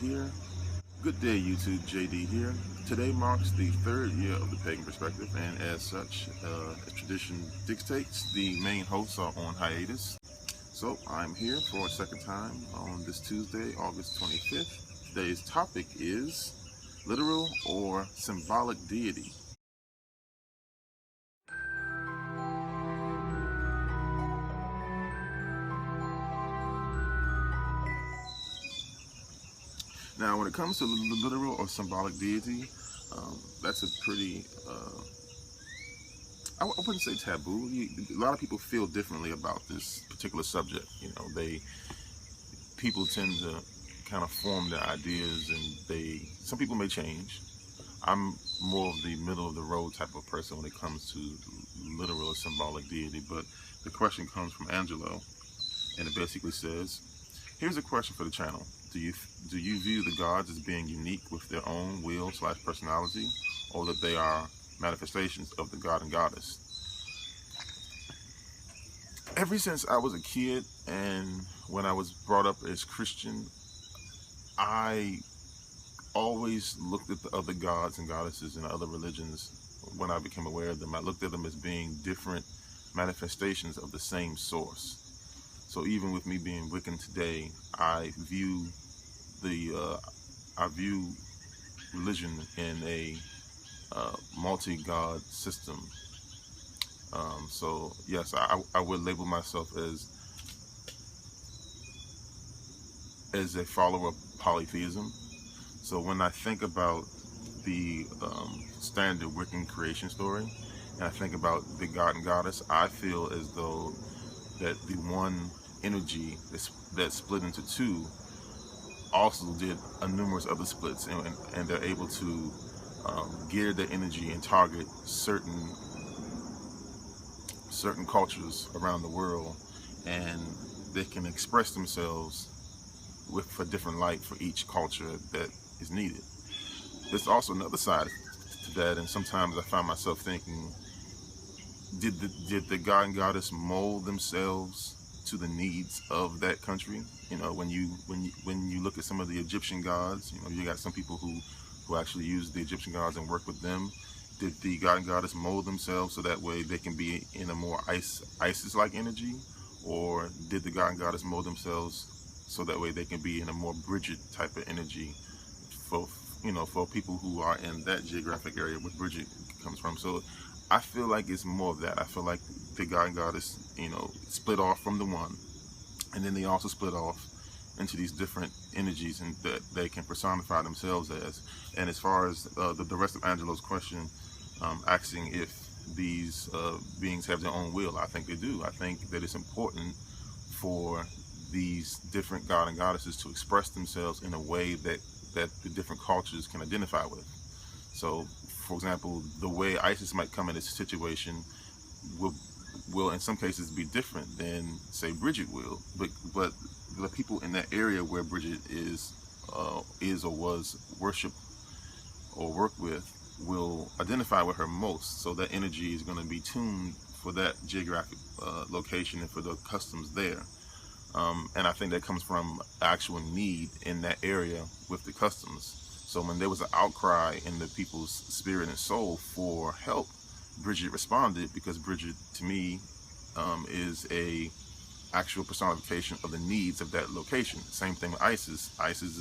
here. Good day, YouTube. JD here. Today marks the third year of the Pagan Perspective, and as such, as tradition dictates, the main hosts are on hiatus. So I'm here for a second time on this Tuesday, August 25th. Today's topic is literal or symbolic deity. Now, when it comes to literal or symbolic deity, that's a pretty, I wouldn't say taboo. A lot of people feel differently about this particular subject. People tend to kind of form their ideas, and some people may change. I'm more of the middle of the road type of person when it comes to literal or symbolic deity. But the question comes from Angelo, and it basically says, here's a question for the channel. Do you view the gods as being unique with their own will/personality, or that they are manifestations of the god and goddess? Ever since I was a kid, and when I was brought up as Christian, I always looked at the other gods and goddesses in other religions. When I became aware of them, I looked at them as being different manifestations of the same source. So even with me being Wiccan today, I view religion in a multi-god system. So yes, I would label myself as a follower of polytheism. So when I think about the standard Wiccan creation story, and I think about the god and goddess, I feel as though that the one energy that split into two also did numerous other splits, and they're able to gear their energy and target certain cultures around the world, and they can express themselves with a different light for each culture that is needed. There's also another side to that, and sometimes I find myself thinking, did the god and goddess mold themselves to the needs of that country? When you look at some of the Egyptian gods, you got some people who actually use the Egyptian gods and work with them. Did the god and goddess mold themselves so that way they can be in a more Isis-like energy, or did the god and goddess mold themselves so that way they can be in a more Bridget type of energy for people who are in that geographic area where Bridget comes from? So I feel like it's more of that. I feel like the god and goddess, split off from the one, and then they also split off into these different energies, and that they can personify themselves as. And as far as the rest of Angelo's question, asking if these beings have their own will, I think they do. I think that it's important for these different god and goddesses to express themselves in a way that the different cultures can identify with. So, for example, the way Isis might come in this situation will in some cases be different than, say, Bridget will. But the people in that area where Bridget is or was worshipped or worked with will identify with her most. So that energy is going to be tuned for that geographic location and for the customs there. And I think that comes from actual need in that area with the customs. So when there was an outcry in the people's spirit and soul for help, Bridget responded, because Bridget, to me, is a actual personification of the needs of that location. Same thing with Isis. Isis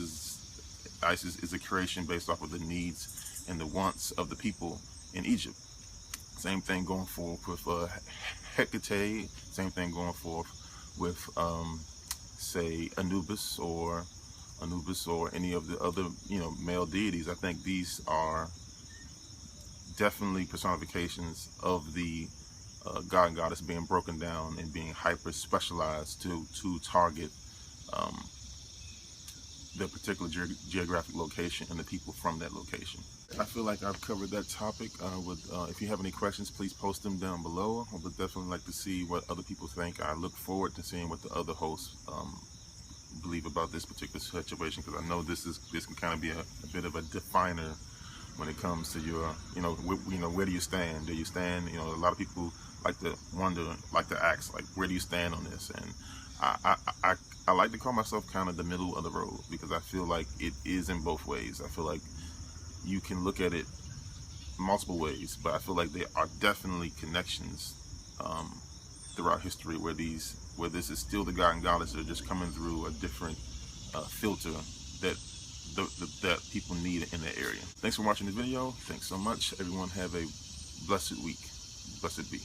is a creation based off of the needs and the wants of the people in Egypt. Same thing going forth with Hecate. Same thing going forth with say Anubis or any of the other male deities. I think these are definitely personifications of the god and goddess being broken down and being hyper specialized to target the particular geographic location and the people from that location. I feel like I've covered that topic. If you have any questions, please post them down below. I would definitely like to see what other people think. I look forward to seeing what the other hosts believe about this particular situation, because I know this can kind of be a bit of a definer when it comes to your, where do you stand? Do you stand? A lot of people like to wonder, like to ask, like, where do you stand on this? And I like to call myself kind of the middle of the road, because I feel like it is in both ways. I feel like you can look at it multiple ways, but I feel like there are definitely connections throughout history where this is still the god and goddess that are just coming through a different filter that that people need in their area. Thanks for watching the video. Thanks so much. Everyone have a blessed week. Blessed be.